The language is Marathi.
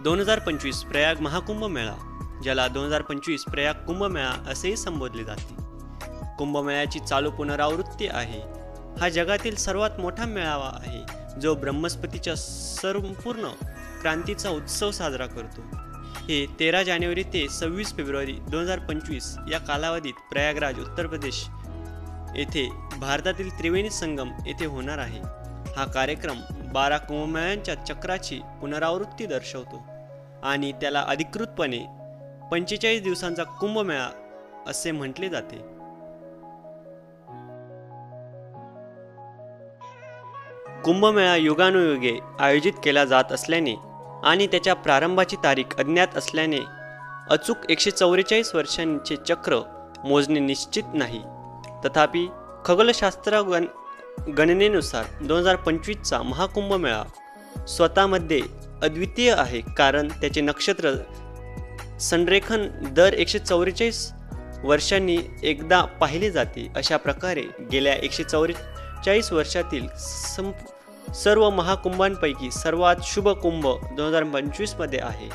2025 प्रयाग महाकुंभ मेळा, ज्याला 2025 प्रयाग कुंभमेळा असेही संबोधले जाते, कुंभमेळ्याची चालू पुनरावृत्ती आहे. हा जगातील सर्वात मोठा मेळावा आहे, जो ब्रह्मस्पतीच्या संपूर्ण क्रांतीचा उत्सव साजरा करतो. हे 13 जानेवारी ते 26 फेब्रुवारी 2025 या कालावधीत प्रयागराज, उत्तर प्रदेश येथे भारतातील त्रिवेणी संगम येथे होणार आहे. हा कार्यक्रम 12 कुंभमेळ्यांच्या चक्राची पुनरावृत्ती दर्शवतो आणि त्याला अधिकृतपणे 45 दिवसांचा कुंभमेळा असे म्हटले जाते. कुंभमेळा युगानुयुगे आयोजित केला जात असल्याने आणि त्याच्या प्रारंभाची तारीख अज्ञात असल्याने अचूक 144 वर्षांचे चक्र मोजणे निश्चित नाही. तथापि खगोलशास्त्र गणनेनुसार 2025चा महाकुंभमेळा स्वतःमध्ये अद्वितीय आहे, कारण त्याचे नक्षत्र संरेखन दर 144 वर्षांनी एकदा पाहिले जाते. अशा प्रकारे गेल्या 144 वर्षातील सर्व महाकुंभांपैकी सर्वात शुभ कुंभ 2025 मध्ये आहे.